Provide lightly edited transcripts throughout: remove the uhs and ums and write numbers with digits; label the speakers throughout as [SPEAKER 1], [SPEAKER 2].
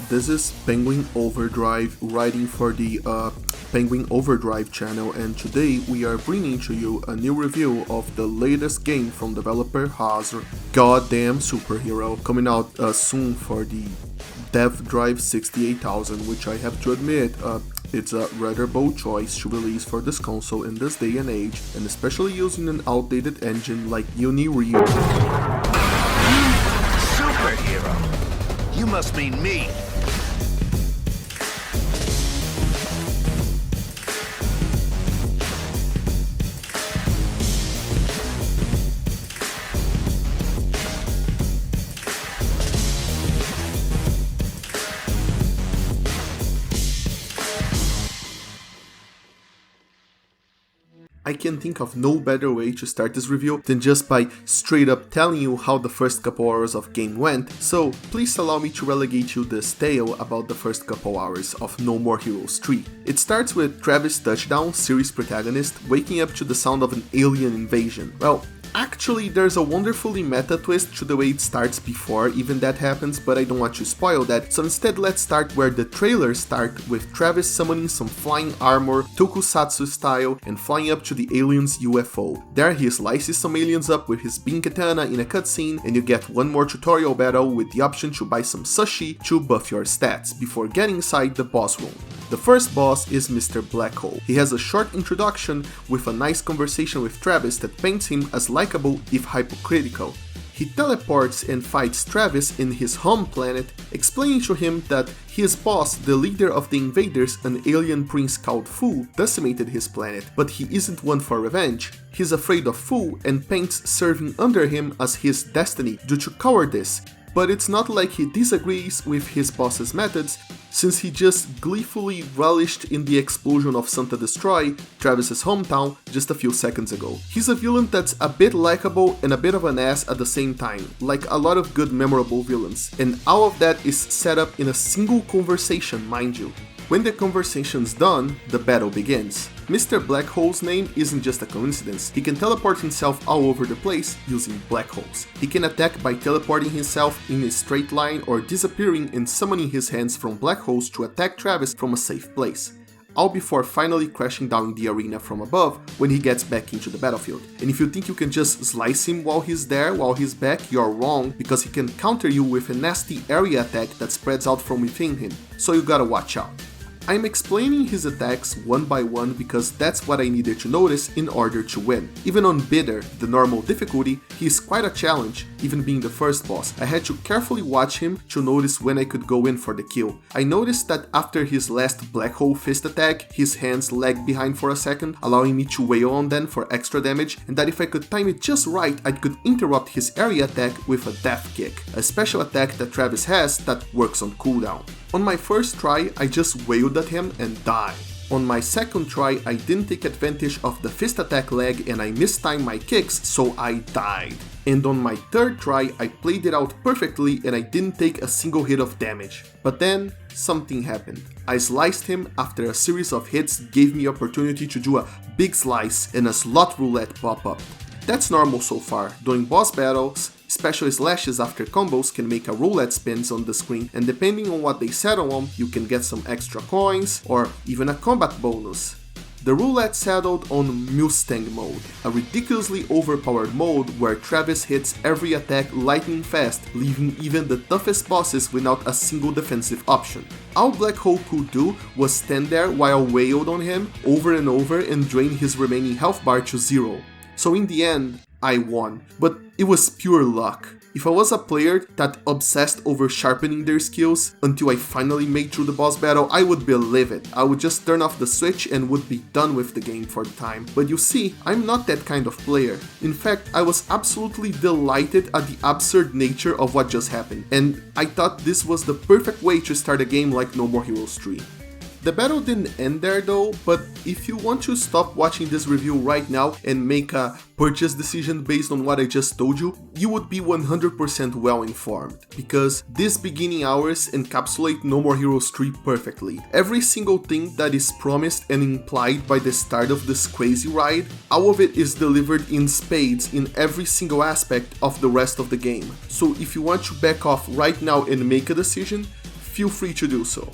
[SPEAKER 1] This is Penguin Overdrive writing for the Penguin Overdrive channel, and today we are bringing to you a new review of the latest game from developer Hazard, Goddamn Superhero, coming out soon for the Dev Drive 68000, which I have to admit, it's a rather bold choice to release for this console in this day and age, and especially using an outdated engine like Unreal.
[SPEAKER 2] Superhero? You must mean me.
[SPEAKER 1] I can think of no better way to start this review than just by straight up telling you how the first couple hours of game went, so please allow me to relegate you this tale about the first couple hours of No More Heroes 3. It starts with Travis Touchdown, series protagonist, waking up to the sound of an alien invasion. Well, actually, there's a wonderfully meta twist to the way it starts before even that happens, but I don't want to spoil that, so instead let's start where the trailers start, with Travis summoning some flying armor, tokusatsu style, and flying up to the alien's UFO. There he slices some aliens up with his beam katana in a cutscene, and you get one more tutorial battle with the option to buy some sushi to buff your stats, before getting inside the boss room. The first boss is Mr. Black Hole. He has a short introduction with a nice conversation with Travis that paints him as likable if hypocritical. He teleports and fights Travis in his home planet, explaining to him that his boss, the leader of the invaders, an alien prince called Fu, decimated his planet, but he isn't one for revenge. He's afraid of Fu and paints serving under him as his destiny due to cowardice. But it's not like he disagrees with his boss's methods, since he just gleefully relished in the explosion of Santa Destroy, Travis's hometown, just a few seconds ago. He's a villain that's a bit likable and a bit of an ass at the same time, like a lot of good memorable villains, and all of that is set up in a single conversation, mind you. When the conversation's done, the battle begins. Mr. Black Hole's name isn't just a coincidence. He can teleport himself all over the place using black holes. He can attack by teleporting himself in a straight line or disappearing and summoning his hands from black holes to attack Travis from a safe place, all before finally crashing down in the arena from above when he gets back into the battlefield. And if you think you can just slice him while he's there, while he's back, you're wrong, because he can counter you with a nasty area attack that spreads out from within him, so you gotta watch out. I'm explaining his attacks one by one because that's what I needed to notice in order to win. Even on Bitter, the normal difficulty, he's quite a challenge, even being the first boss. I had to carefully watch him to notice when I could go in for the kill. I noticed that after his last black hole fist attack, his hands lagged behind for a second, allowing me to wail on them for extra damage, and that if I could time it just right, I could interrupt his area attack with a death kick, a special attack that Travis has that works on cooldown. On my first try, I just wailed at him and died. On my second try, I didn't take advantage of the fist attack lag and I mistimed my kicks, so I died. And on my third try, I played it out perfectly and I didn't take a single hit of damage. But then, something happened. I sliced him after a series of hits gave me opportunity to do a big slice and a slot roulette pop up. That's normal so far. During boss battles, special slashes after combos can make a roulette spins on the screen, and depending on what they settle on, you can get some extra coins or even a combat bonus. The roulette settled on Mustang mode, a ridiculously overpowered mode where Travis hits every attack lightning fast, leaving even the toughest bosses without a single defensive option. All Black Hole could do was stand there while wailed on him over and over and drain his remaining health bar to zero. So in the end, I won, but it was pure luck. If I was a player that obsessed over sharpening their skills until I finally made through the boss battle, I would be livid. I would just turn off the switch and would be done with the game for the time. But you see, I'm not that kind of player. In fact, I was absolutely delighted at the absurd nature of what just happened, and I thought this was the perfect way to start a game like No More Heroes 3. The battle didn't end there though, but if you want to stop watching this review right now and make a purchase decision based on what I just told you, you would be 100% well informed, because these beginning hours encapsulate No More Heroes 3 perfectly. Every single thing that is promised and implied by the start of this crazy ride, all of it is delivered in spades in every single aspect of the rest of the game. So if you want to back off right now and make a decision, feel free to do so.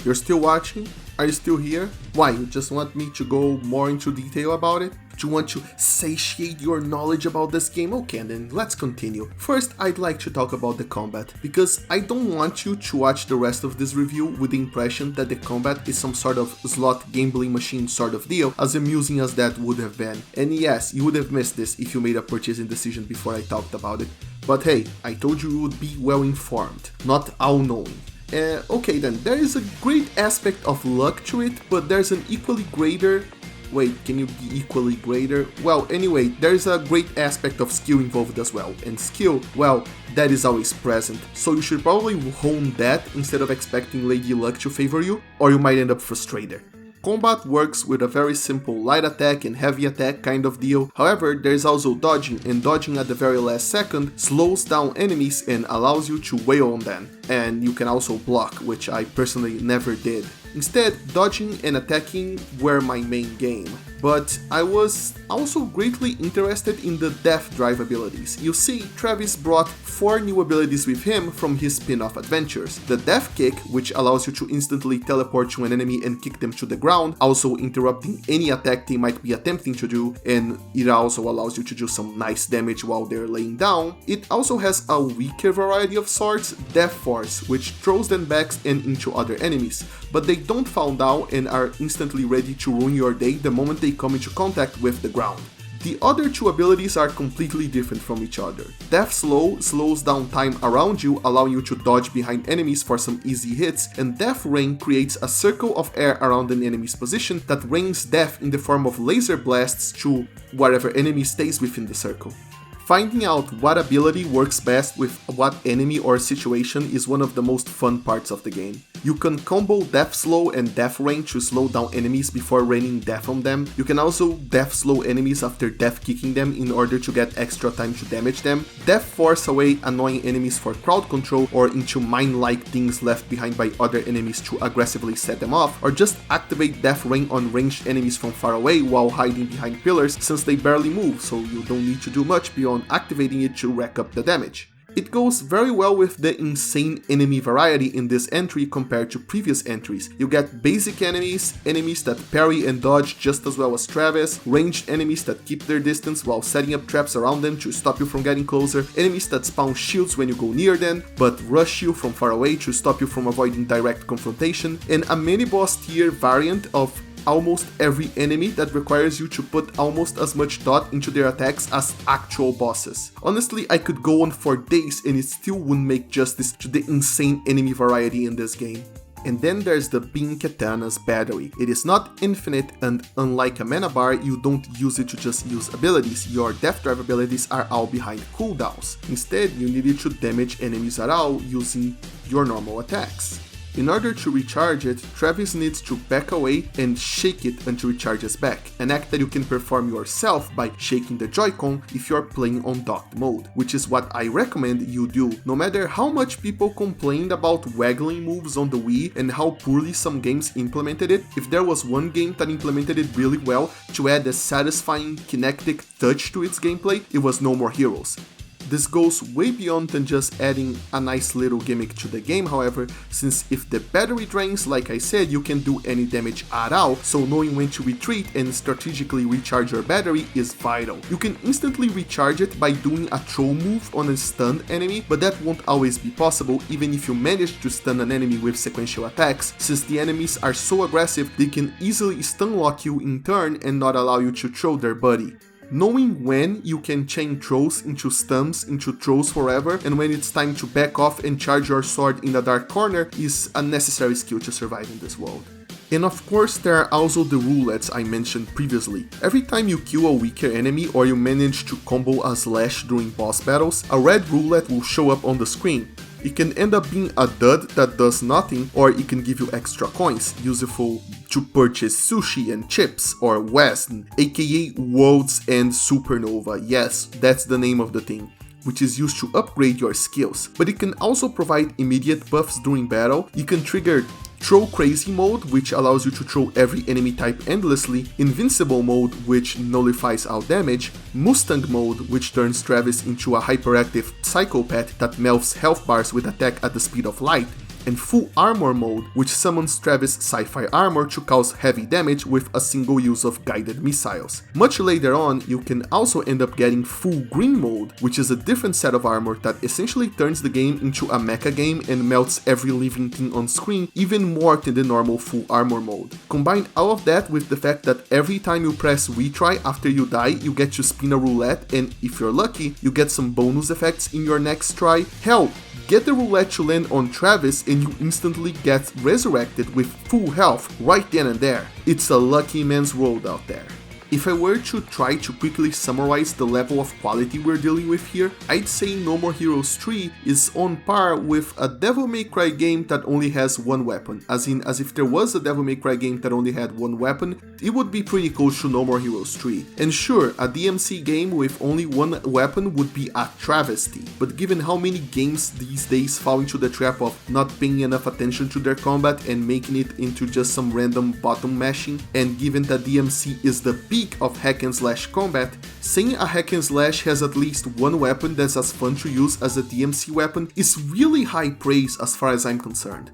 [SPEAKER 1] You're still watching? Are you still here? Why, you just want me to go more into detail about it? Do you want to satiate your knowledge about this game? Okay, then let's continue. First, I'd like to talk about the combat, because I don't want you to watch the rest of this review with the impression that the combat is some sort of slot gambling machine sort of deal, as amusing as that would have been. And yes, you would have missed this if you made a purchasing decision before I talked about it. But hey, I told you would be well informed, not all-knowing. Okay then, there is a great aspect of luck to it, but there's an equally greater... Wait, can you be equally greater? Well, anyway, there's a great aspect of skill involved as well, and skill, well, that is always present, so you should probably hone that instead of expecting Lady Luck to favor you, or you might end up frustrated. Combat works with a very simple light attack and heavy attack kind of deal, however there's also dodging, and dodging at the very last second slows down enemies and allows you to wail on them, and you can also block, which I personally never did. Instead, dodging and attacking were my main game, but I was also greatly interested in the death drive abilities. You see, Travis brought 4 new abilities with him from his spin-off adventures. The Death Kick, which allows you to instantly teleport to an enemy and kick them to the ground, also interrupting any attack they might be attempting to do, and it also allows you to do some nice damage while they're laying down. It also has a weaker variety of sorts, Death Force, which throws them back and into other enemies, but they don't fall down and are instantly ready to ruin your day the moment they come into contact with the ground. The other 2 abilities are completely different from each other. Death Slow slows down time around you, allowing you to dodge behind enemies for some easy hits, and Death Rain creates a circle of air around an enemy's position that rains death in the form of laser blasts to whatever enemy stays within the circle. Finding out what ability works best with what enemy or situation is one of the most fun parts of the game. You can combo Death Slow and Death Rain to slow down enemies before raining death on them. You can also Death Slow enemies after death kicking them in order to get extra time to damage them. Death Force away annoying enemies for crowd control or into mine-like things left behind by other enemies to aggressively set them off, or just activate Death Rain on ranged enemies from far away while hiding behind pillars since they barely move, so you don't need to do much beyond activating it to rack up the damage. It goes very well with the insane enemy variety in this entry compared to previous entries. You get basic enemies, enemies that parry and dodge just as well as Travis, ranged enemies that keep their distance while setting up traps around them to stop you from getting closer, enemies that spawn shields when you go near them, but rush you from far away to stop you from avoiding direct confrontation, and a mini-boss tier variant of almost every enemy that requires you to put almost as much thought into their attacks as actual bosses. Honestly, I could go on for days and it still wouldn't make justice to the insane enemy variety in this game. And then there's the Beam Katana's battery. It is not infinite, and unlike a mana bar, you don't use it to just use abilities. Your death drive abilities are all behind cooldowns. Instead, you need it to damage enemies at all using your normal attacks. In order to recharge it, Travis needs to back away and shake it until it charges back, an act that you can perform yourself by shaking the Joy-Con if you're playing on docked mode, which is what I recommend you do. No matter how much people complained about waggling moves on the Wii and how poorly some games implemented it, if there was one game that implemented it really well to add a satisfying kinetic touch to its gameplay, it was No More Heroes. This goes way beyond than just adding a nice little gimmick to the game, however, since if the battery drains, like I said, you can do any damage at all, so knowing when to retreat and strategically recharge your battery is vital. You can instantly recharge it by doing a throw move on a stunned enemy, but that won't always be possible even if you manage to stun an enemy with sequential attacks, since the enemies are so aggressive they can easily stun lock you in turn and not allow you to throw their buddy. Knowing when you can chain throws into stuns into throws forever and when it's time to back off and charge your sword in a dark corner is a necessary skill to survive in this world. And of course there are also the roulettes I mentioned previously. Every time you kill a weaker enemy or you manage to combo a slash during boss battles, a red roulette will show up on the screen. It can end up being a dud that does nothing, or it can give you extra coins, useful to purchase sushi and chips, or Wesn, aka World's End Supernova. Yes, that's the name of the thing, which is used to upgrade your skills. But it can also provide immediate buffs during battle. You can trigger Throw Crazy mode, which allows you to throw every enemy type endlessly, Invincible mode, which nullifies all damage, Mustang mode, which turns Travis into a hyperactive psychopath that melts health bars with attack at the speed of light, and Full Armor mode, which summons Travis' sci-fi armor to cause heavy damage with a single use of guided missiles. Much later on, you can also end up getting Full Green mode, which is a different set of armor that essentially turns the game into a mecha game and melts every living thing on screen even more than the normal Full Armor mode. Combine all of that with the fact that every time you press retry after you die, you get to spin a roulette, and if you're lucky, you get some bonus effects in your next try. Hell, get the roulette to land on Travis and you instantly get resurrected with full health right then and there. It's a lucky man's world out there. If I were to try to quickly summarize the level of quality we're dealing with here, I'd say No More Heroes 3 is on par with a Devil May Cry game that only has one weapon. As if there was a Devil May Cry game that only had one weapon, it would be pretty close to No More Heroes 3. And sure, a DMC game with only one weapon would be a travesty, but given how many games these days fall into the trap of not paying enough attention to their combat and making it into just some random button mashing, and given that DMC is the peak of hack and slash combat, saying a hack and slash has at least one weapon that's as fun to use as a DMC weapon is really high praise as far as I'm concerned.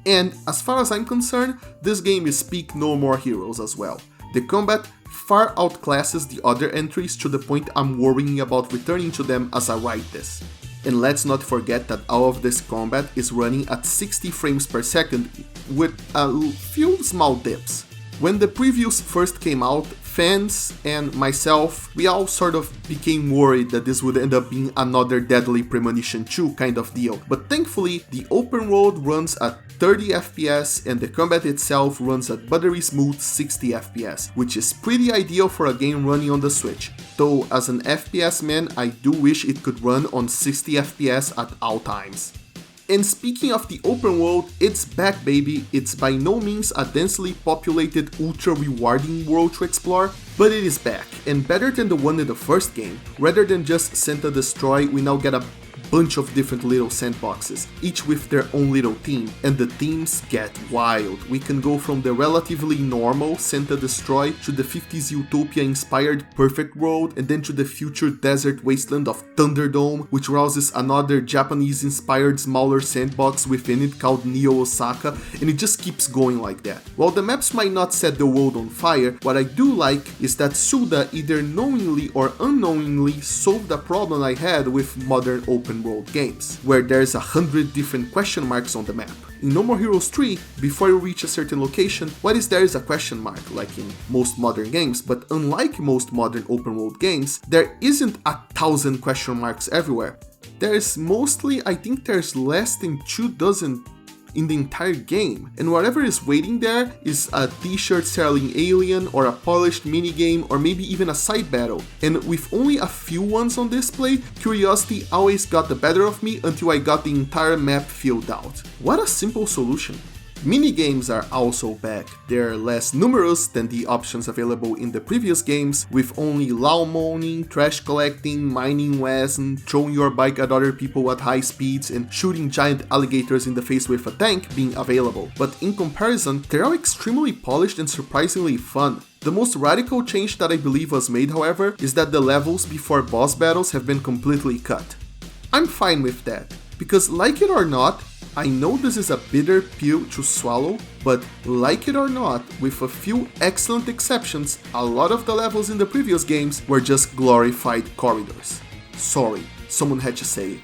[SPEAKER 1] And as far as I'm concerned, this game is peak No More Heroes as well. The combat far outclasses the other entries to the point I'm worrying about returning to them as I write this. And let's not forget that all of this combat is running at 60 frames per second with a few small dips. When the previews first came out, fans and myself, we all sort of became worried that this would end up being another Deadly Premonition 2 kind of deal, but thankfully the open world runs at 30 FPS and the combat itself runs at buttery smooth 60 FPS, which is pretty ideal for a game running on the Switch, though as an FPS man I do wish it could run on 60 FPS at all times. And speaking of the open world, it's back baby. It's by no means a densely populated, ultra rewarding world to explore, but it is back, and better than the one in the first game. Rather than just Santa Destroy, we now get a bunch of different little sandboxes, each with their own little theme, and the themes get wild. We can go from the relatively normal Santa Destroy to the 50s Utopia inspired Perfect World, and then to the future desert wasteland of Thunderdome, which rouses another Japanese inspired smaller sandbox within it called Neo Osaka, and it just keeps going like that. While the maps might not set the world on fire, what I do like is that Suda either knowingly or unknowingly solved a problem I had with modern open world games, where there's 100 different question marks on the map. In No More Heroes 3, before you reach a certain location, what is there is a question mark, like in most modern games, but unlike most modern open world games, there isn't 1,000 question marks everywhere. There's mostly, I think there's less than 24 in the entire game, and whatever is waiting there is a t-shirt selling alien or a polished minigame or maybe even a side battle, and with only a few ones on display, curiosity always got the better of me until I got the entire map filled out. What a simple solution. Minigames are also back. They're less numerous than the options available in the previous games, with only lawn mowing, trash collecting, mining resin, throwing your bike at other people at high speeds, and shooting giant alligators in the face with a tank being available. But in comparison, they're all extremely polished and surprisingly fun. The most radical change that I believe was made, however, is that the levels before boss battles have been completely cut. I'm fine with that, because like it or not, I know this is a bitter pill to swallow, but like it or not, with a few excellent exceptions, a lot of the levels in the previous games were just glorified corridors. Sorry, someone had to say it.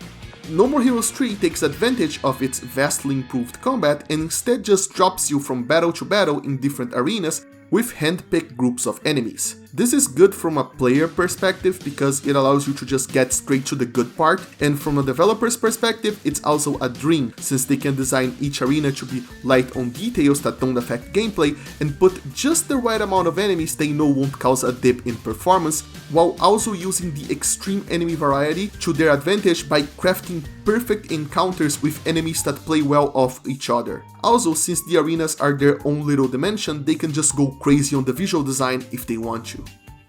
[SPEAKER 1] No More Heroes 3 takes advantage of its vastly improved combat and instead just drops you from battle to battle in different arenas with hand-picked groups of enemies. This is good from a player perspective because it allows you to just get straight to the good part, and from a developer's perspective it's also a dream since they can design each arena to be light on details that don't affect gameplay and put just the right amount of enemies they know won't cause a dip in performance, while also using the extreme enemy variety to their advantage by crafting perfect encounters with enemies that play well off each other. Also, since the arenas are their own little dimension, they can just go crazy on the visual design if they want to.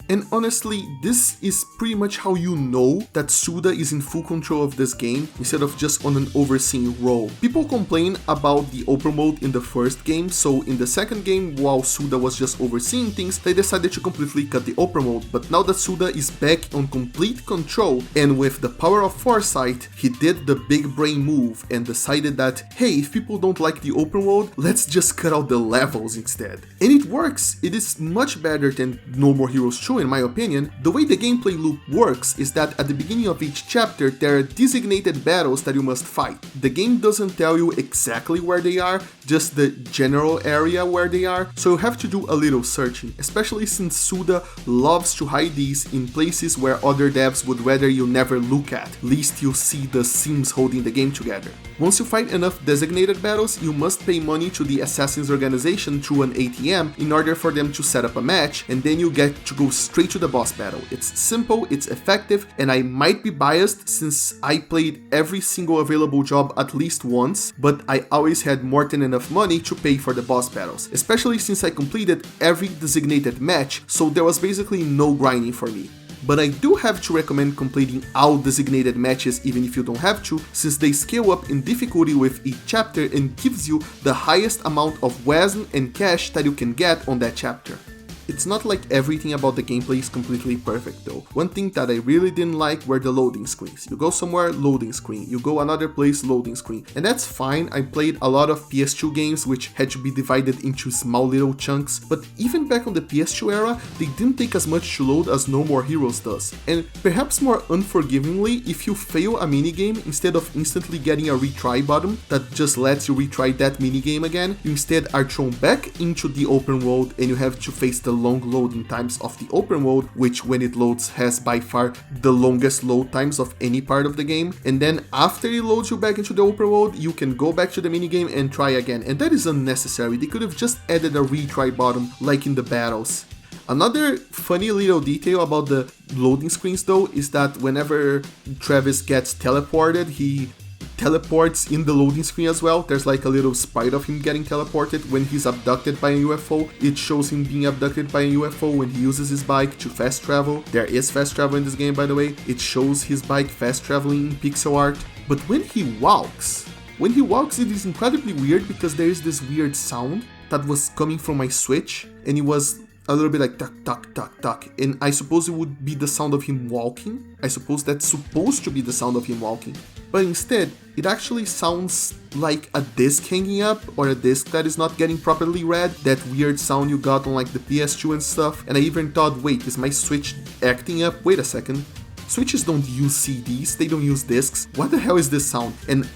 [SPEAKER 1] And honestly, this is pretty much how you know that Suda is in full control of this game instead of just on an overseeing role. People complain about the open mode in the first game, so in the second game, while Suda was just overseeing things, they decided to completely cut the open mode. But now that Suda is back on complete control, and with the power of foresight, he did the big brain move and decided that, hey, if people don't like the open world, let's just cut out the levels instead. And it works. It is much better than No More Heroes 2 in my opinion. The way the gameplay loop works is that at the beginning of each chapter there are designated battles that you must fight. The game doesn't tell you exactly where they are, just the general area where they are, so you have to do a little searching, especially since Suda loves to hide these in places where other devs would rather you never look at, lest you see the seams holding the game together. Once you fight enough designated battles, you must pay money to the Assassin's organization through an ATM in order for them to set up a match, and then you get to go straight to the boss battle. It's simple, it's effective, and I might be biased since I played every single available job at least once, but I always had more than enough money to pay for the boss battles, especially since I completed every designated match, so there was basically no grinding for me. But I do have to recommend completing all designated matches even if you don't have to, since they scale up in difficulty with each chapter and gives you the highest amount of Wesn and cash that you can get on that chapter. It's not like everything about the gameplay is completely perfect though. One thing that I really didn't like were the loading screens. You go somewhere, loading screen. You go another place, loading screen. And that's fine. I played a lot of PS2 games which had to be divided into small little chunks, but even back on the PS2 era, they didn't take as much to load as No More Heroes does. And perhaps more unforgivingly, if you fail a minigame, instead of instantly getting a retry button that just lets you retry that minigame again, you instead are thrown back into the open world and you have to face the long loading times of the open world, which when it loads has by far the longest load times of any part of the game. And then after it loads you back into the open world, you can go back to the minigame and try again, and that is unnecessary. They could have just added a retry button like in the battles. Another funny little detail about the loading screens though is that whenever Travis gets teleported, he teleports in the loading screen as well. There's like a little sprite of him getting teleported. When he's abducted by a UFO, it shows him being abducted by a UFO when he uses his bike to fast travel. There is fast travel in this game, by the way. It shows his bike fast traveling in pixel art. But when he walks, it is incredibly weird because there is this weird sound that was coming from my Switch, and it was a little bit like tuck, tuck, tuck, tuck, and I suppose it would be the sound of him walking. I suppose that's supposed to be the sound of him walking. But instead, it actually sounds like a disc hanging up, or a disc that is not getting properly read, that weird sound you got on like the PS2 and stuff, and I even thought, wait, is my Switch acting up? Wait a second. Switches don't use CDs, they don't use discs. What the hell is this sound? And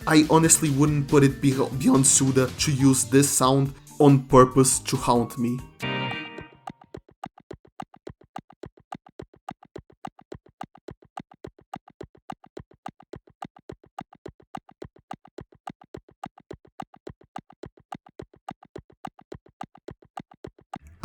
[SPEAKER 1] I honestly wouldn't put it beyond Suda to use this sound on purpose to haunt me.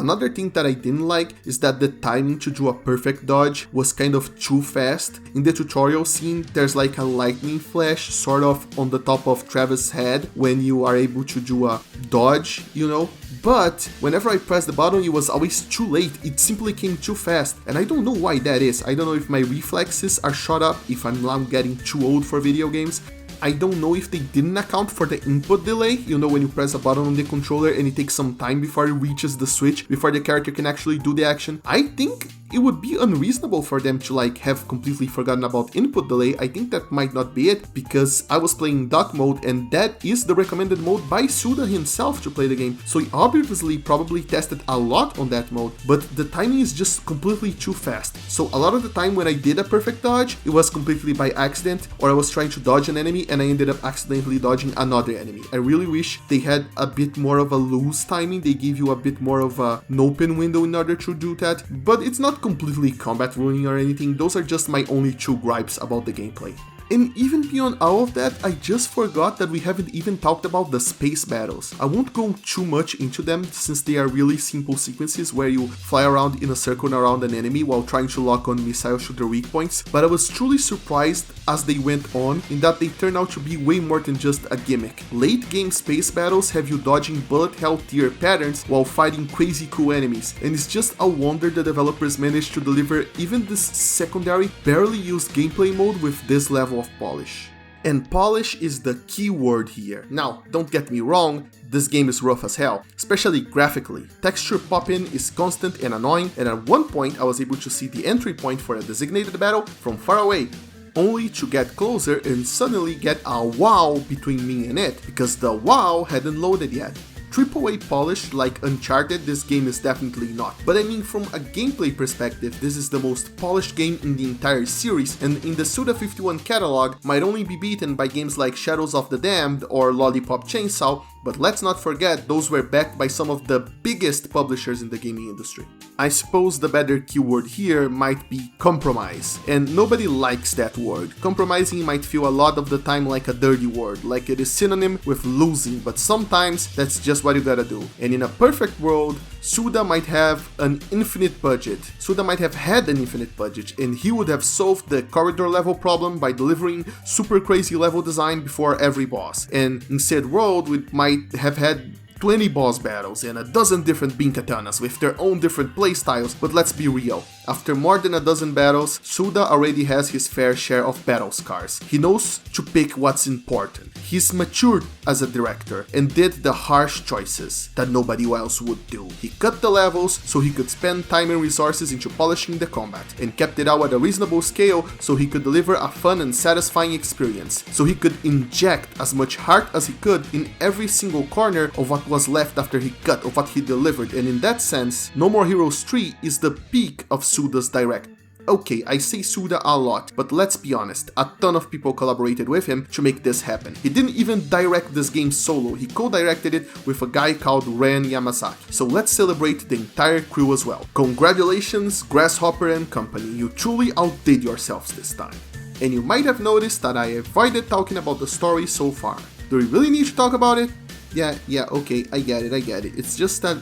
[SPEAKER 1] Another thing that I didn't like is that the timing to do a perfect dodge was kind of too fast. In the tutorial scene, there's like a lightning flash sort of on the top of Travis' head when you are able to do a dodge, you know? But whenever I pressed the button, it was always too late. It simply came too fast, and I don't know why that is. I don't know if my reflexes are shot up, if I'm now getting too old for video games. I don't know if they didn't account for the input delay, you know, when you press a button on the controller and it takes some time before it reaches the switch, before the character can actually do the action. I think it would be unreasonable for them to like have completely forgotten about input delay. I think that might not be it, because I was playing dock mode and that is the recommended mode by Suda himself to play the game. So he obviously probably tested a lot on that mode, but the timing is just completely too fast. So a lot of the time when I did a perfect dodge, it was completely by accident, or I was trying to dodge an enemy and I ended up accidentally dodging another enemy. I really wish they had a bit more of a loose timing. They give you a bit more of an open window in order to do that, but it's not completely combat ruining or anything. Those are just my only two gripes about the gameplay. And even beyond all of that, I just forgot that we haven't even talked about the space battles. I won't go too much into them since they are really simple sequences where you fly around in a circle around an enemy while trying to lock on missile shooter weak points, but I was truly surprised as they went on in that they turned out to be way more than just a gimmick. Late game space battles have you dodging bullet hell tier patterns while fighting crazy cool enemies, and it's just a wonder the developers managed to deliver even this secondary, barely used gameplay mode with this level of polish. And polish is the key word here. Now, don't get me wrong, this game is rough as hell, especially graphically. Texture pop-in is constant and annoying, and at one point I was able to see the entry point for a designated battle from far away, only to get closer and suddenly get a wow between me and it, because the wow hadn't loaded yet. AAA polish like Uncharted, this game is definitely not. But I mean, from a gameplay perspective, this is the most polished game in the entire series, and in the Suda51 catalog might only be beaten by games like Shadows of the Damned or Lollipop Chainsaw, but let's not forget those were backed by some of the biggest publishers in the gaming industry. I suppose the better keyword here might be compromise, and nobody likes that word. Compromising might feel a lot of the time like a dirty word, like it is synonym with losing, but sometimes that's just what you gotta do. And in a perfect world, Suda might have an infinite budget. Suda might have had an infinite budget, and he would have solved the corridor level problem by delivering super crazy level design before every boss. And in said world, we might have had 20 boss battles and a dozen different beam katanas with their own different playstyles, but let's be real. After more than a dozen battles, Suda already has his fair share of battle scars. He knows to pick what's important. He's matured as a director and did the harsh choices that nobody else would do. He cut the levels so he could spend time and resources into polishing the combat, and kept it out at a reasonable scale so he could deliver a fun and satisfying experience, so he could inject as much heart as he could in every single corner of what was left after he cut, of what he delivered. And in that sense, No More Heroes 3 is the peak of Suda's direct. Okay, I say Suda a lot, but let's be honest, a ton of people collaborated with him to make this happen. He didn't even direct this game solo, he co-directed it with a guy called Ren Yamazaki. So let's celebrate the entire crew as well. Congratulations, Grasshopper and company, you truly outdid yourselves this time. And you might have noticed that I avoided talking about the story so far. Do we really need to talk about it? Yeah, okay, I get it. It's just that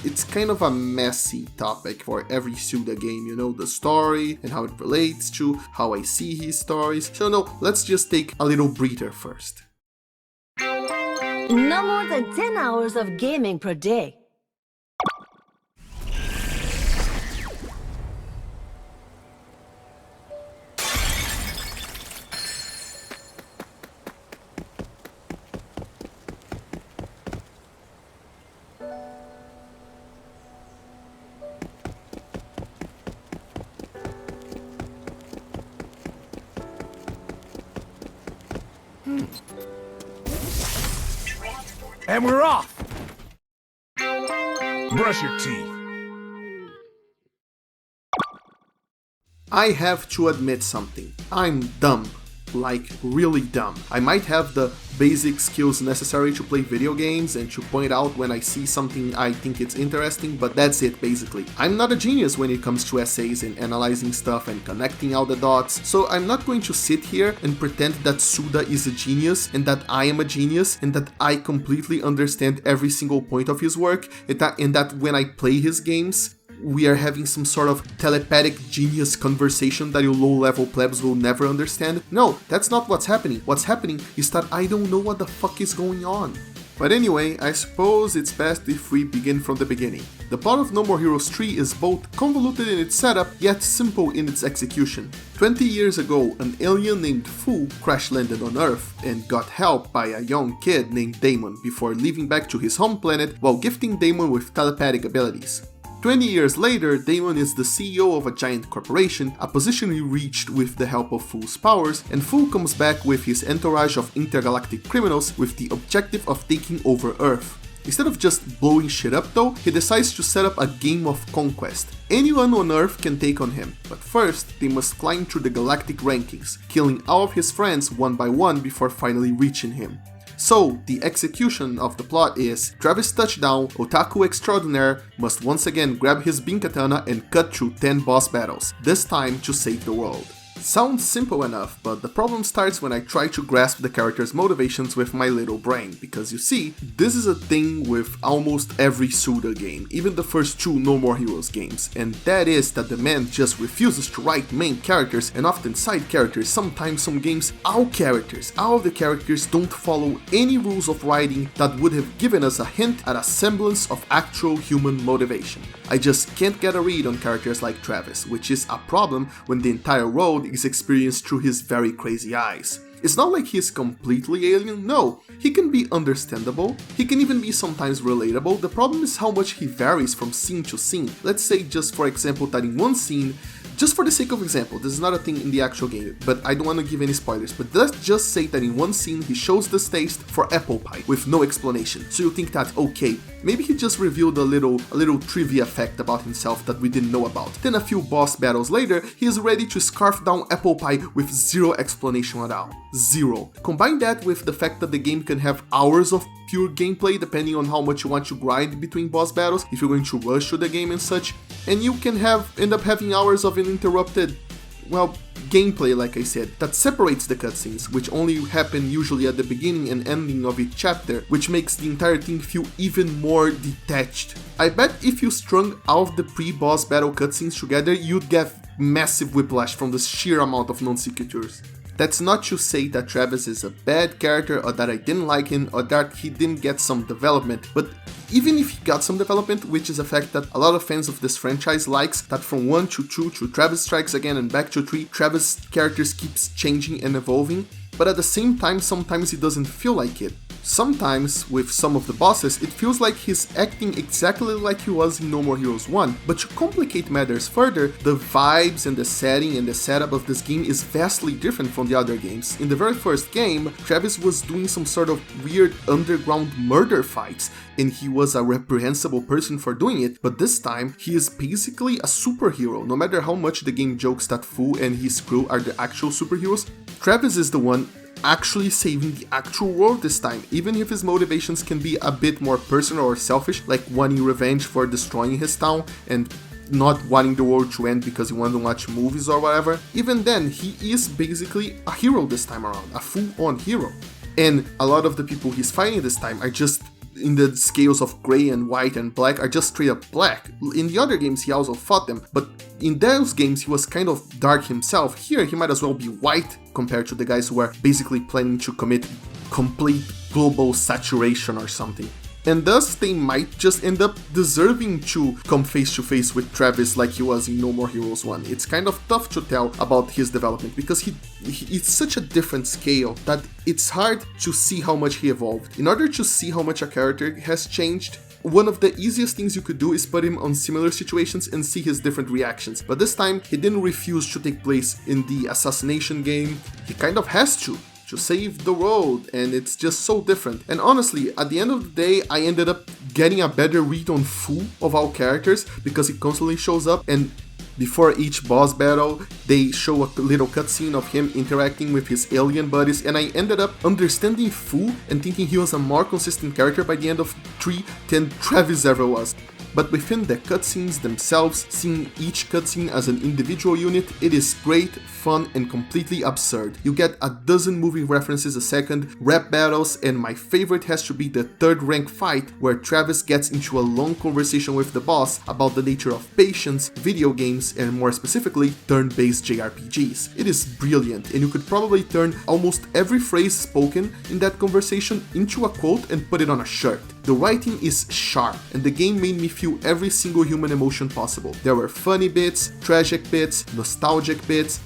[SPEAKER 1] it's kind of a messy topic for every Suda game, you know, the story and how it relates to how I see his stories. So no, let's just take a little breather first.
[SPEAKER 3] No more than 10 hours of gaming per day.
[SPEAKER 2] And we're off! Brush your teeth.
[SPEAKER 1] I have to admit something. I'm dumb. Like, really dumb. I might have the basic skills necessary to play video games and to point out when I see something I think it's interesting, but that's it basically. I'm not a genius when it comes to essays and analyzing stuff and connecting all the dots, so I'm not going to sit here and pretend that Suda is a genius and that I am a genius and that I completely understand every single point of his work and that when I play his games, we are having some sort of telepathic genius conversation that you low-level plebs will never understand. No, that's not what's happening. What's happening is that I don't know what the fuck is going on. But anyway, I suppose it's best if we begin from the beginning. The plot of No More Heroes 3 is both convoluted in its setup, yet simple in its execution. 20 years ago, an alien named Fu crash-landed on Earth and got help by a young kid named Damon before leaving back to his home planet while gifting Damon with telepathic abilities. 20 years later, Damon is the CEO of a giant corporation, a position he reached with the help of Fu's powers, and Fu comes back with his entourage of intergalactic criminals with the objective of taking over Earth. Instead of just blowing shit up though, he decides to set up a game of conquest. Anyone on Earth can take on him, but first they must climb through the galactic rankings, killing all of his friends one by one before finally reaching him. So, the execution of the plot is, Travis Touchdown, Otaku Extraordinaire, must once again grab his beam katana and cut through 10 boss battles, this time to save the world. Sounds simple enough, but the problem starts when I try to grasp the character's motivations with my little brain, because you see, this is a thing with almost every Suda game, even the first 2 No More Heroes games, and that is that the man just refuses to write main characters and often side characters, sometimes some games all of the characters don't follow any rules of writing that would have given us a hint at a semblance of actual human motivation. I just can't get a read on characters like Travis, which is a problem when the entire world is experienced through his very crazy eyes. It's not like he's completely alien, no, he can be understandable, he can even be sometimes relatable. The problem is how much he varies from scene to scene. Let's say just for example that in one scene, just for the sake of example, this is not a thing in the actual game, but I don't want to give any spoilers, but let's just say that in one scene he shows this taste for apple pie with no explanation. So you think that, okay, maybe he just revealed a little trivia fact about himself that we didn't know about. Then a few boss battles later, he is ready to scarf down apple pie with zero explanation at all. Zero. Combine that with the fact that the game can have hours of pure gameplay depending on how much you want to grind between boss battles, if you're going to rush through the game and such, and you can end up having hours of uninterrupted, well, gameplay, like I said, that separates the cutscenes, which only happen usually at the beginning and ending of each chapter, which makes the entire thing feel even more detached. I bet if you strung all of the pre-boss battle cutscenes together, you'd get massive whiplash from the sheer amount of non-sequiturs. That's not to say that Travis is a bad character or that I didn't like him or that he didn't get some development, but even if he got some development, which is a fact that a lot of fans of this franchise likes, that from 1 to 2 to Travis Strikes Again and back to 3, Travis' characters keeps changing and evolving, but at the same time sometimes it doesn't feel like it. Sometimes, with some of the bosses, it feels like he's acting exactly like he was in No More Heroes 1, but to complicate matters further, the vibes and the setting and the setup of this game is vastly different from the other games. In the very first game, Travis was doing some sort of weird underground murder fights, and he was a reprehensible person for doing it, but this time, he is basically a superhero. No matter how much the game jokes that Fu and his crew are the actual superheroes, Travis is the one actually saving the actual world this time, even if his motivations can be a bit more personal or selfish, like wanting revenge for destroying his town and not wanting the world to end because he wanted to watch movies or whatever. Even then, he is basically a hero this time around, a full-on hero. And a lot of the people he's fighting this time are just in the scales of gray and white and black, are just straight up black. In the other games he also fought them, but in those games he was kind of dark himself. Here he might as well be white compared to the guys who are basically planning to commit complete global saturation or something. And thus they might just end up deserving to come face to face with Travis like he was in No More Heroes 1. It's kind of tough to tell about his development because it's such a different scale that it's hard to see how much he evolved. In order to see how much a character has changed, one of the easiest things you could do is put him on similar situations and see his different reactions. But this time, he didn't refuse to take place in the assassination game. He kind of has to save the world, and it's just so different. And honestly, at the end of the day, I ended up getting a better read on Fu of all characters because he constantly shows up, and before each boss battle, they show a little cutscene of him interacting with his alien buddies, and I ended up understanding Fu and thinking he was a more consistent character by the end of 3 than Travis ever was. But within the cutscenes themselves, seeing each cutscene as an individual unit, it is great, fun, and completely absurd. You get a dozen movie references a second, rap battles, and my favorite has to be the third rank fight where Travis gets into a long conversation with the boss about the nature of patience, video games, and more specifically, turn-based JRPGs. It is brilliant, and you could probably turn almost every phrase spoken in that conversation into a quote and put it on a shirt. The writing is sharp, and the game made me feel every single human emotion possible. There were funny bits, tragic bits, nostalgic bits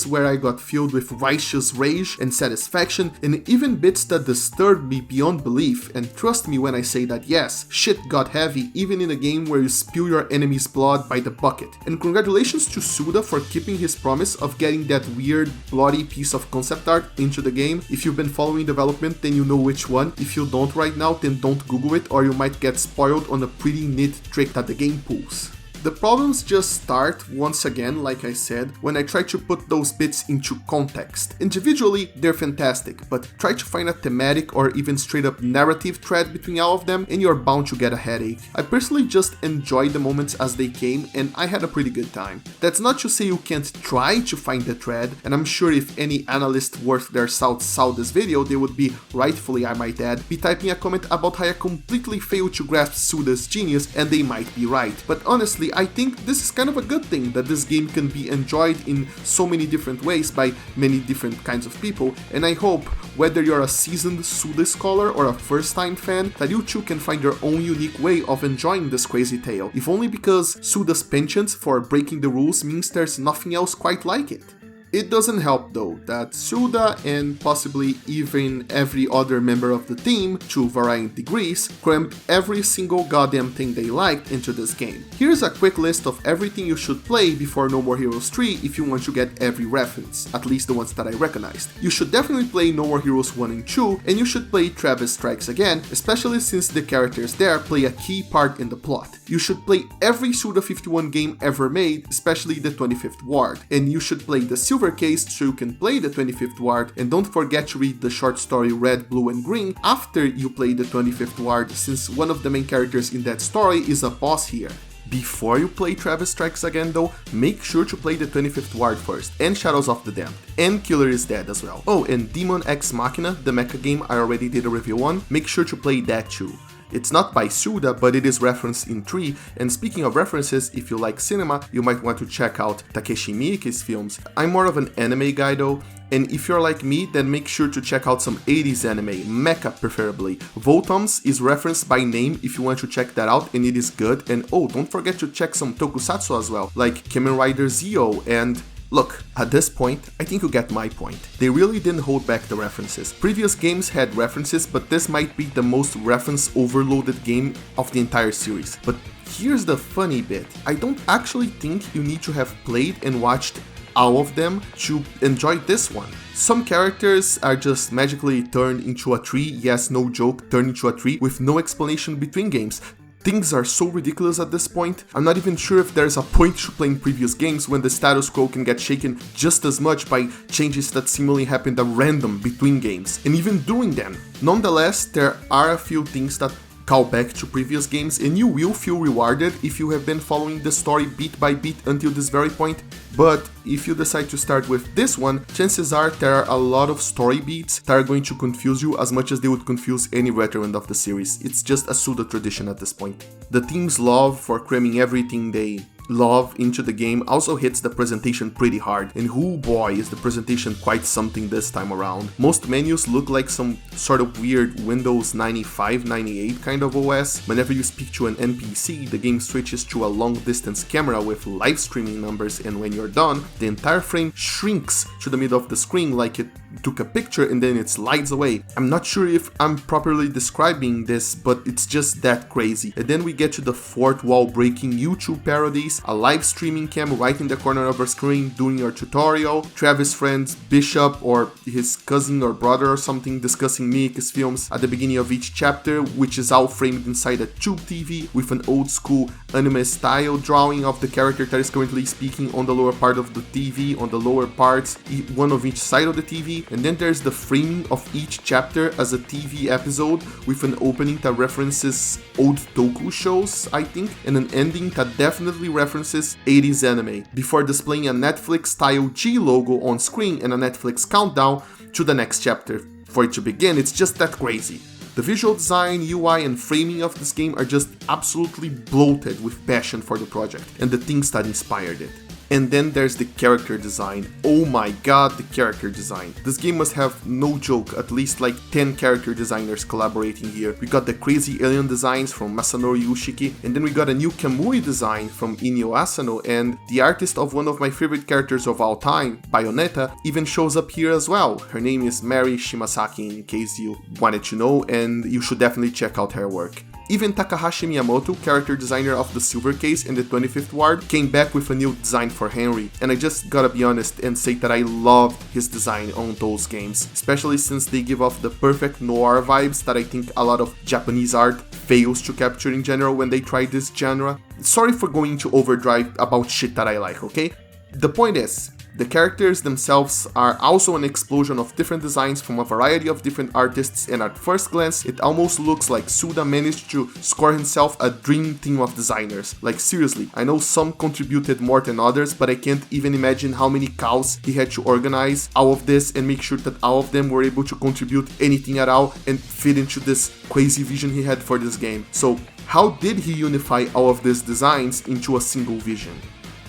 [SPEAKER 1] where I got filled with righteous rage and satisfaction, and even bits that disturbed me beyond belief. And trust me when I say that yes, shit got heavy even in a game where you spill your enemy's blood by the bucket. And congratulations to Suda for keeping his promise of getting that weird, bloody piece of concept art into the game. If you've been following development, then you know which one. If you don't right now, then don't Google it, or you might get spoiled on a pretty neat trick that the game pulls. The problems just start, once again, like I said, when I try to put those bits into context. Individually, they're fantastic, but try to find a thematic or even straight up narrative thread between all of them and you're bound to get a headache. I personally just enjoyed the moments as they came and I had a pretty good time. That's not to say you can't try to find the thread, and I'm sure if any analyst worth their salt saw this video, they would be, rightfully I might add, be typing a comment about how I completely failed to grasp Suda's genius, and they might be right. But honestly, I think this is kind of a good thing that this game can be enjoyed in so many different ways by many different kinds of people, and I hope, whether you're a seasoned Suda scholar or a first-time fan, that you too can find your own unique way of enjoying this crazy tale, if only because Suda's penchant for breaking the rules means there's nothing else quite like it. It doesn't help though that Suda and possibly even every other member of the team, to varying degrees, crammed every single goddamn thing they liked into this game. Here's a quick list of everything you should play before No More Heroes 3 if you want to get every reference, at least the ones that I recognized. You should definitely play No More Heroes 1 and 2, and you should play Travis Strikes Again, especially since the characters there play a key part in the plot. You should play every Suda51 game ever made, especially the 25th Ward, and you should play the Silver Case so you can play the 25th Ward, and don't forget to read the short story Red, Blue and Green after you play the 25th Ward, since one of the main characters in that story is a boss here. Before you play Travis Strikes Again though, make sure to play the 25th Ward first, and Shadows of the Damned, and Killer is Dead as well. Oh, and Demon X Machina, the mecha game I already did a review on, make sure to play that too. It's not by Suda, but it is referenced in 3, and speaking of references, if you like cinema, you might want to check out Takeshi Miike's films. I'm more of an anime guy though, and if you're like me, then make sure to check out some 80s anime, mecha preferably. Voltoms is referenced by name if you want to check that out, and it is good. And oh, don't forget to check some tokusatsu as well, like Kamen Rider Zeo and... Look, at this point, I think you get my point. They really didn't hold back the references. Previous games had references, but this might be the most reference-overloaded game of the entire series. But here's the funny bit. I don't actually think you need to have played and watched all of them to enjoy this one. Some characters are just magically turned into a tree, yes, no joke, turned into a tree with no explanation between games. Things are so ridiculous at this point, I'm not even sure if there's a point to playing previous games when the status quo can get shaken just as much by changes that seemingly happened at random between games, and even during them. Nonetheless, there are a few things that call back to previous games, and you will feel rewarded if you have been following the story beat by beat until this very point. But if you decide to start with this one, chances are there are a lot of story beats that are going to confuse you as much as they would confuse any veteran of the series. It's just a pseudo tradition at this point. The team's love for cramming everything they love into the game also hits the presentation pretty hard, and oh boy is the presentation quite something this time around. Most menus look like some sort of weird Windows 95, 98 kind of OS. Whenever you speak to an NPC, the game switches to a long distance camera with live streaming numbers, and when you're done, the entire frame shrinks to the middle of the screen like it took a picture and then it slides away. I'm not sure if I'm properly describing this, but it's just that crazy. And then we get to the fourth wall breaking YouTube parodies, a live streaming cam right in the corner of our screen doing your tutorial, Travis' friend's Bishop or his cousin or brother or something discussing Miike's films at the beginning of each chapter, which is all framed inside a tube TV with an old school anime style drawing of the character that is currently speaking on the lower part of the TV, on the lower parts, one of each side of the TV. And then there's the framing of each chapter as a TV episode with an opening that references old Toku shows, I think, and an ending that definitely references 80s anime, before displaying a Netflix-style G logo on screen and a Netflix countdown to the next chapter. For it to begin, it's just that crazy. The visual design, UI, and framing of this game are just absolutely bloated with passion for the project and the things that inspired it. And then there's the character design. Oh my god, the character design. This game must have, no joke, at least like 10 character designers collaborating here. We got the crazy alien designs from Masanori Ushiki, and then we got a new Kamui design from Inio Asano, and the artist of one of my favorite characters of all time, Bayonetta, even shows up here as well. Her name is Mari Shimasaki, in case you wanted to know, and you should definitely check out her work. Even Takahashi Miyamoto, character designer of the Silver Case and the 25th Ward, came back with a new design for Henry, and I just gotta be honest and say that I loved his design on those games, especially since they give off the perfect noir vibes that I think a lot of Japanese art fails to capture in general when they try this genre. Sorry for going into overdrive about shit that I like, okay? The point is, the characters themselves are also an explosion of different designs from a variety of different artists, and at first glance it almost looks like Suda managed to score himself a dream team of designers. Like seriously, I know some contributed more than others, but I can't even imagine how many cows he had to organize all of this and make sure that all of them were able to contribute anything at all and fit into this crazy vision he had for this game. So how did he unify all of these designs into a single vision?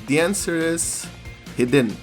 [SPEAKER 1] The answer is, he didn't.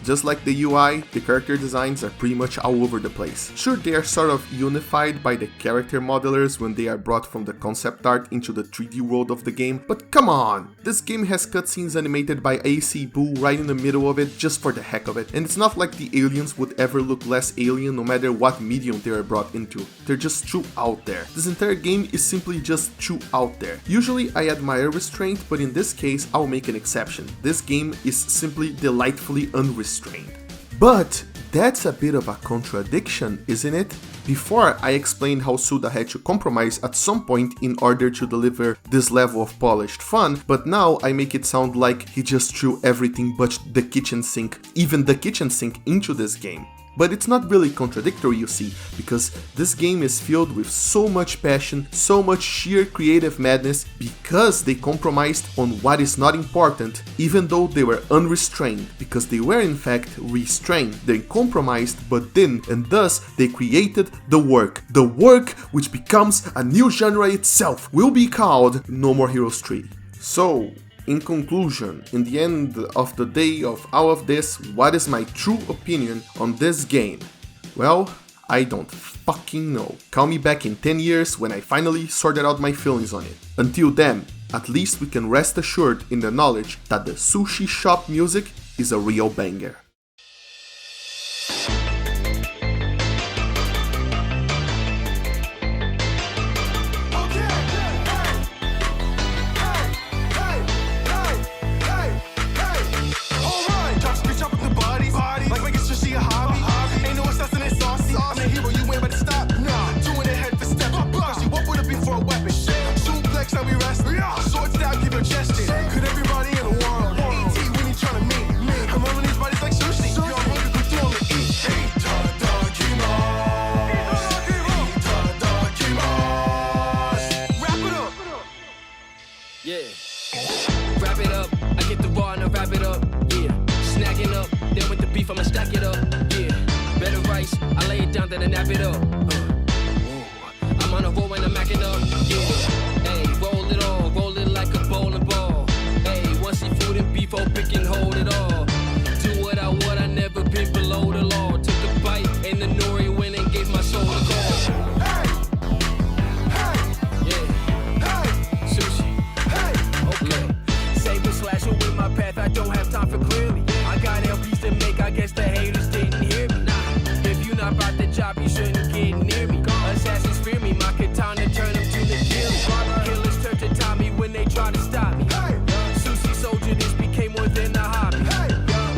[SPEAKER 1] Just like the UI, the character designs are pretty much all over the place. Sure, they are sort of unified by the character modelers when they are brought from the concept art into the 3D world of the game, but come on! This game has cutscenes animated by AC Boo right in the middle of it just for the heck of it, and it's not like the aliens would ever look less alien no matter what medium they are brought into. They're just too out there. This entire game is simply just too out there. Usually I admire restraint, but in this case I'll make an exception. This game is simply delightfully unrestrained. But that's a bit of a contradiction, isn't it? Before, I explained how Suda had to compromise at some point in order to deliver this level of polished fun, but now I make it sound like he just threw everything but the kitchen sink, even the kitchen sink, into this game. But it's not really contradictory, you see, because this game is filled with so much passion, so much sheer creative madness, because they compromised on what is not important, even though they were unrestrained, because they were in fact restrained. They compromised but didn't, and thus they created the work. The work which becomes a new genre itself, will be called No More Heroes 3. So, in conclusion, in the end of the day of all of this, what is my true opinion on this game? Well, I don't fucking know. Call me back in 10 years when I finally sorted out my feelings on it. Until then, at least we can rest assured in the knowledge that the sushi shop music is a real banger.
[SPEAKER 4] Wrap it up, I get the raw and I wrap it up, yeah. Snagging up, then with the beef I'ma stack it up, yeah. Better rice, I lay it down, then I nap it up. I'm on a roll when I'm macking up, yeah. Hey, roll it like a bowling ball. Hey, one seafood and beef, oh, pick and hold it all. Do what I would, I never been below the law. Took a bite, and the nori went and gave my soul a call. I don't have time for clearly. I got LPs to make, I guess the haters didn't hear me. Nah, if you not about the job, you shouldn't get near me. Assassins fear me, my katana turn them to the kill. Killers turn to Tommy when they try to stop me. Sushi soldier, this became more than a hobby.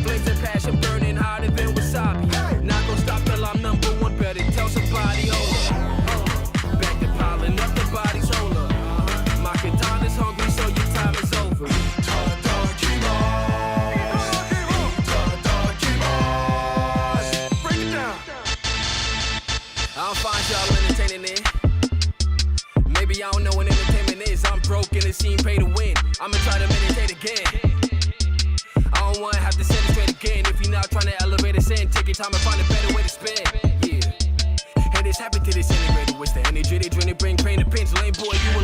[SPEAKER 4] Flames of passion burning hotter than wasabi. Not gonna stop till I'm number one, better tell somebody, hold up. Back to piling up the bodies, hold up. My katana's hungry, so your time is over. Maybe I don't know what entertainment is. I'm broke and the scene pay to win. I'ma try to meditate again. I don't wanna have to set it straight again. If you're not trying to elevate a sin, take your time and find a better way to spend. Yeah. Hey, this happened to this integrated. What's the energy they drain? They bring pain to pinch. Lame boy, you